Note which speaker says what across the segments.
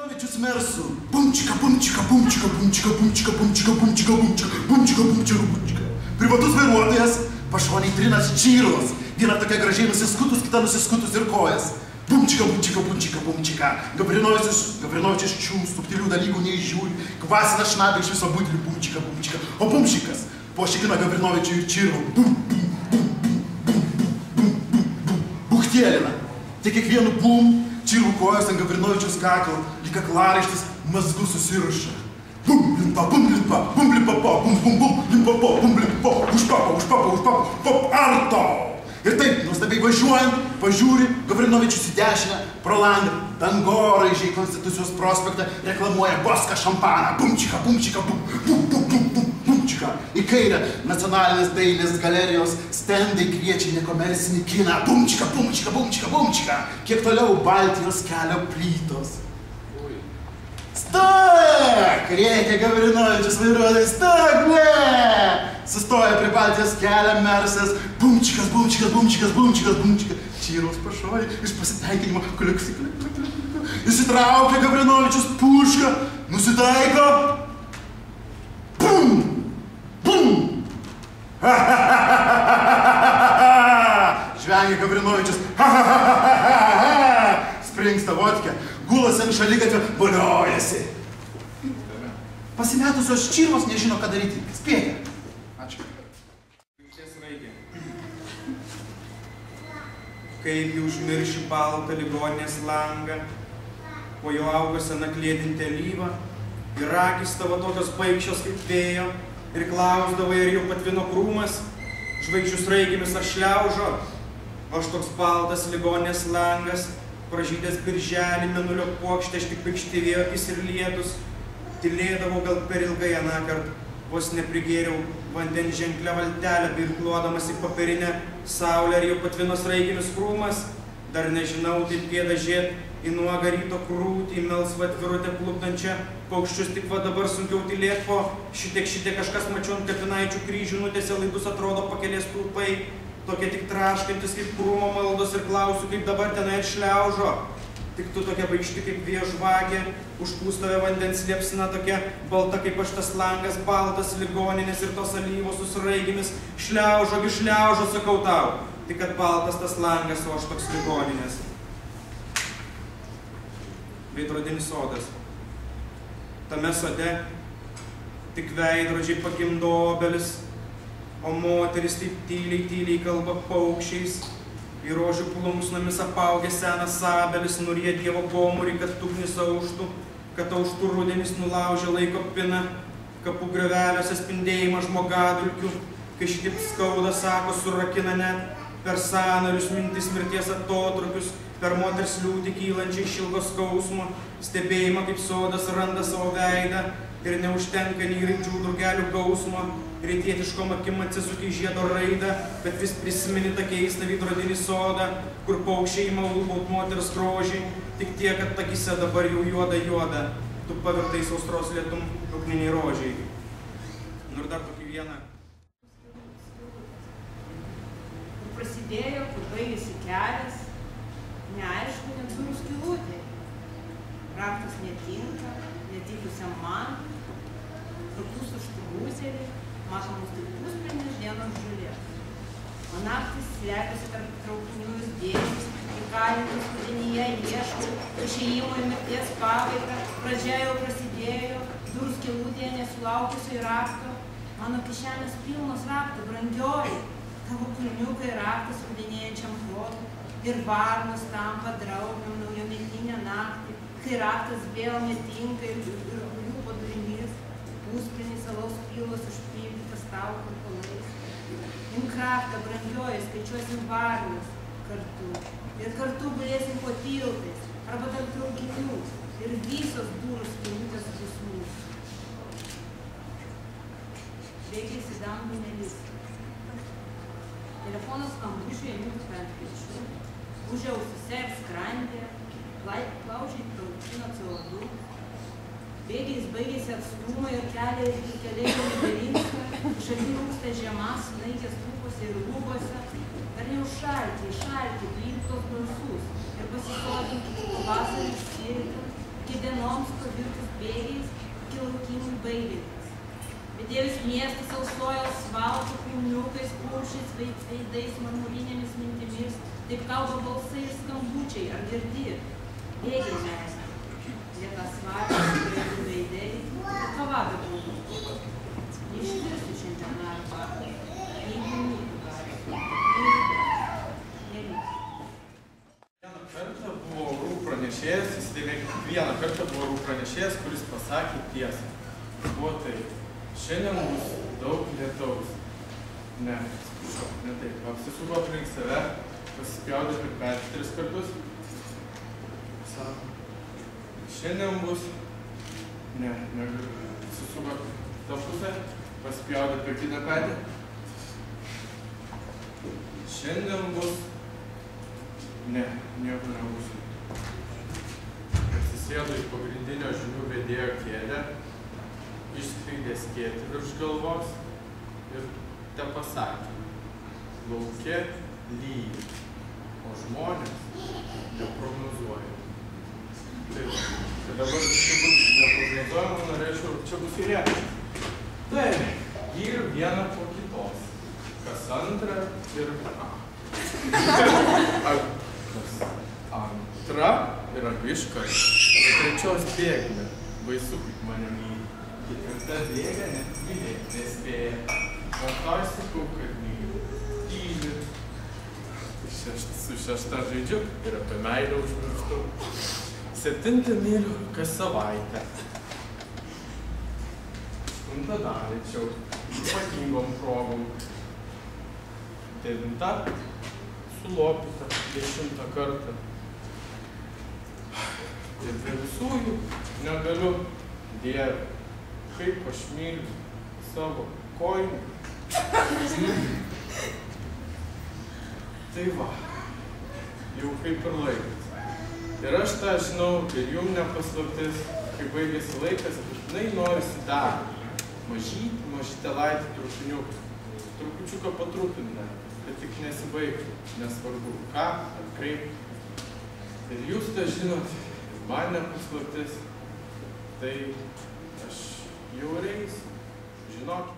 Speaker 1: Gavrinovičius mersų. Bumčika, bumčika, bumčika, bumčika, bumčika, bumčika, bumčika, bumčika, bumčika, bumčika, bumčika. Privatus vairuotojas, pašoniai trinas čyros. Viena tokia gražiai nusiskutus, kita nusiskutus ir kojas. Bumčika, bumčika, bumčika, bumčika. Gavrinovičius šių subtilių dalykų neįžiūri. Kvasina šnapė iš viso butelį. Bumčika, bumčika. O bumčikas pošikina Gavrinovičiui čyro. Bum, bum, bum, bum, bum, bum, bum, bum. Buchtėlina. Tik kiekvienu bum. Čirų kojos ant Gavrinovičiaus kaklo, lyg kaklaraištis mazgu susiraša. Bum, limpa, bum, limpa, bum, limpa, po, bum, bum, bum, limpa, po, bum, limpa, po, užpapa, užpapa, užpapa, pop, arto. Ir taip, nuostabiai važiuojant, pažiūri Gavrinovičius į dešinę, pro langą, dangoraižiai Konstitucijos prospektą reklamuoja Boska šampaną. Bumčika, bumčika, bum, bum, bum, bum, bum, bumčika. Į kairę Nacionalinės dailės galerijos stendai kviečia nekomercinį kiną. Bumčika, bumčika, bumčika, bumčika. Kiek toliau Baltijos kelio plytos. Stok! Rėkia Gavrinovičius vairuotojas. Stok, ne! Sustoja prie Baltijos kelio mersas. Bumčikas, bumčikas, bumčikas, bumčikas, bumčikas. Čyros pašoja iš pasitenkinimo. Kliuksi, kliuksi. Įsitraukia Gavrinovičius pušką. Nusitaiko. Bum! Bum! Ha, ha, ha, ha, ha, ha, ha! Žvengia Gavrinovičius. Ha, ha, ha, ha, ha, ha! Springsta vodkė. Gulas ant šaligatvio boliojasi. Pasimetusios čyros nežino, ką daryti. Spėkite. Ačiū.
Speaker 2: Kaip jau užmirši baltą ligoninės langą, po jo auga sena kliedinti alyva, ir akys tavo tokios baikščios kaip vėjo, ir klausdavai, ar jau patvino krūmas, žvaigždžių sraigimis ar šliaužo, o aš toks baltas ligoninės langas, pražydęs birželį, mėnulio puokštė, aš tik pikštyvėjo akis ir lietus, tylėdavau gal per ilgai anąkart, vos neprigėriau vandens ženklę valtelę, birkluodamas į papirinę saulę, ar jau patvino sraigimis krūmas, dar nežinau, taip gėda žiūrėt į nuogą ryto krūtį, į melsvą atvirutę plukdančią paukščius, tik va dabar sunkiau tylėt po šitiek kažkas mačiau ant kapinaičių kryžių, nutėsė laidus, atrodo pakelės stulpai, tokie tik traškantis kaip krūmo maldos, ir klausiu, kaip dabar tenai šliaužo. Tik tu tokia baikšti kaip viežvagė, užpūs tave vandens liepsna, tokia balta kaip aš tas langas, baltas ligoninės ir tos alyvos su sraigimis. Šliaužo, sakau tau, tik kad baltas tas langas, o aš toks ligoninės. Veidrodinis sodas. Tame sode tik veidrodžiai pagimdo obelis, o moteris taip tyliai kalba paukščiais. Į rožių plunksnomis apaugęs senas sabelis nuryja Dievo gomurį, kad tugnis auštų, kad auštų rudenis nulaužė laiko piną, kapų grioveliuose spindėjimą žmogadulkių, kai šitaip skauda, sako, surakina net per sąnarius mintis mirties atotrukius, per moters liūtį kylančią iš ilgo skausmo, stebėjimą, kaip sodas randa savo veidą ir neužtenka nei raidžių drugelių gausmo. Rytietiškom akim atsisuki žiedo raidą, bet vis prisimeni tą keistą veidrodinį sodą, kur paukščiai ima ulbaut moters grožį, tik tiek, kad akyse dabar jau juoda, tu pavirtai sausros lietum ugniniai rožiai. Nu ir dar tokį vieną.
Speaker 3: Kur prasidėjo, kur baigėsi kelias, neaišku, net durų skylutė. Raktas netinka, netikusiam man, trukus už buzelį, matomus tik pusprinis dienos žiūrės. O naktis slepiasi tarp traukinių dėžius, įkalintus vandenyje ieško, išėjimo į mirties pabaigą, pradžia jau prasidėjo, durų skylutėje nesulaukusio rakto, mano kišenės pilnos rakto, brangioji, tavo kulniukai raktas vandenėjančiam plotui, ir varnos tampa draugiam naujometinę naktį, kai raktas vėl netinka ir gulių padurinys, pusprinis alaus pilos užpildytas tavo kurpalais. Imk raktą, brangioji, skaičiuosim varnas kartu. Ir kartu gulėsim po tiltais, arba tarp traukinių. Ir visos durų skylutės bus mūsų. Bėgės į dangų nelįsti. Telefonas skambučių ėmė penkviečių. Užia ausyse ir skrandė, plaučiai traukino CO2. Bėgiais baigėsi atstumai ir keliai neberinska, šalį rūksta žiema, snaigės lūpose ir lūpose. Dar neužšalti, dvyliktos balsus ir pasisodinti pavasarį išsiritant, iki dienom uoloms pavirtus bėgiais iki laukimui bailintis. Bedievis miestas alsuoja asfaltu, krūmniukais, plaušais, veidais, marmurinėmis mintimis. Taip kalba balsai ir skambučiai, ar girdi? Bėgiai meistrai. Lieka asfaltas, bėgių veidai, kava be būdų. Neišvirsiu šiandien darbą, jeigu myliu gali. Neliks.
Speaker 4: Vieną kartą buvo orų pranešėjas, jis vieną kartą buvo orų pranešėjas, kuris pasakė tiesą. Buvo taip. Šiandien bus daug lietaus. Ne, atsiprašau, ne taip. Apsisuko aplink save, pasipjaudė per petį 3 kartus. Sako, šiandien bus... Ne, negaliu. Apsisuko tą pusę, pasipjaudė per kitą petį. Šiandien bus... Ne, nieko nebus. Atsisėdo į pagrindinio žinių vedėjo kėdę, išskleidė skėtį virš galvos ir tepasakė, lauke lyja, o žmonės neprognozuoja. Tai dabar čia bus neprognozuojama, norėčiau, čia bus įrėkščiai. Tai, ir viena po kitos, kas antrą ir kas antra ir abi iškart, o trečios bėgime, baisu kaip mane myli. Ketvirta bėga, net mylėt nespėja. O toj sakau, kad myliu. Tyliu. Su 6 žaidžiu ir apie meilę užmirštu. 7 myliu kas savaitę. 8 dalėčiau, ypatingom progom. 9 sulopyta 10 kartą. Ir be visųjų negaliu, Dieve. Kaip aš myliu savo kojų. Tai va, jau kaip ir laikas. Ir aš tą žinau, ir jum nepaslaptis, kai baigėsi laikas, būtinai norisi dar mažytę laitį trupiniuką. Trupučiuką patrupinę, bet tik nesibaigtų, nesvarbu ką, atkreipti. Ir jūs tą žinot, man nepaslaptis, tai aš jau reisiu, žinokit.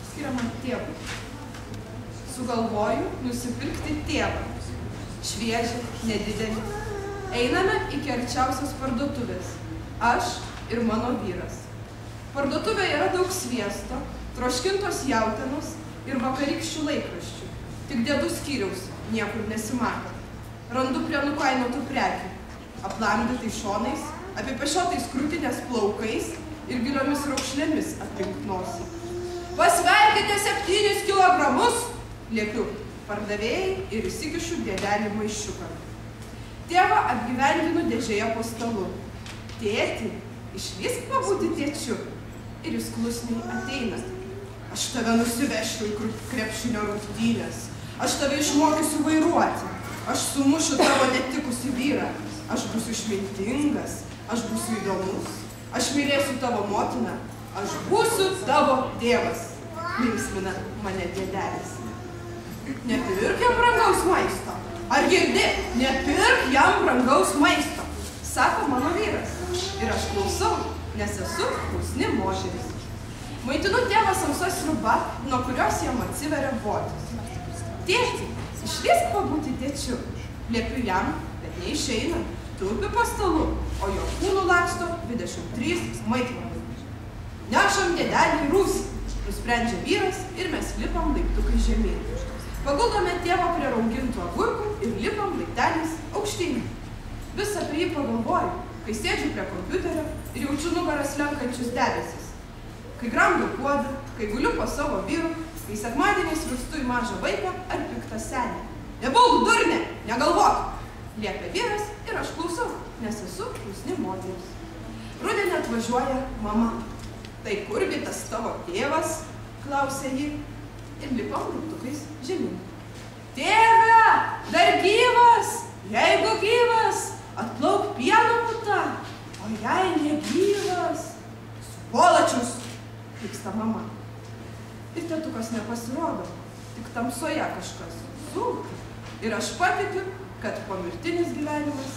Speaker 5: Skiriama tėvui. Sugalvoju nusipirkti tėvą. Šviežią, nedidelį. Einame iki arčiausios parduotuvės. Aš ir mano vyras. Parduotuvėje yra daug sviesto, troškintos jautienos ir vakarykščių laikraščių. Tik dėdų skyriaus niekur nesimato. Randu prie nukainotų prekių. Aplamdytais šonais, apipešiotais krūtinės plaukais ir giliomis raukšlėmis aplink nosį. Pasverkite 7 kilogramus, liepiu pardavėjai ir įsikišu dėdelį maišiuką. Tėvą apgyvendinu dėžėje po stalu. Tėti, išvysk pabūti tėčiu. Ir jis klusniai ateina. Aš tave nusivešiu į krepšinio rungtynės. Aš tave išmokysiu vairuoti. Aš sumušiu tavo netikusį vyrą. Aš būsiu išmintingas, aš būsiu įdomus, aš mylėsiu tavo motiną, aš būsiu tavo tėvas, linksmina mane dėdelis. Nepirk jam brangaus maisto. Ar girdi? Nepirk jam brangaus maisto, sako mano vyras. Ir aš klausau, nes esu klusni moteris. Maitinu tėvą sausa sriuba, nuo kurios jam atsiveria votis. Tėti, išvysk pabūti tėčiu. Liepiu jam, bet neišeina. Tupi po stalu, o jo kūnų laksto 23 maitinamai. Nešam dėdelį į rūsį, nusprendžia vyras ir mes lipam laiptukai žemyn. Paguldome tėvą prie raugintų agurkų ir lipam laipteliais aukštyn. Vis apie jį pagalvoju, kai sėdžiu prie kompiuterio ir jaučiu nugarą slenkančius debesis. Kai gramdu puodą, kai guliu po savo vyru, kai sekmadieniais virstu į mažą vaiką ar piktą senį. Nebūk durnė, negalvok! Liepia vyras ir aš klausau, nes esu klusni moteris. Rudenį atvažiuoja mama. Tai kurgi tas tavo tėvas? Klausė ji. Ir lipam laiptukais žemyn. Tėve, dar gyvas! Jeigu gyvas, atplauk pieno puta. O jei negyvas, svolačius, pyksta mama. Ir tėtukas nepasirodo, tik tamsoje kažkas suūkia. Ir aš patikiu, kad pomirtinis gyvenimas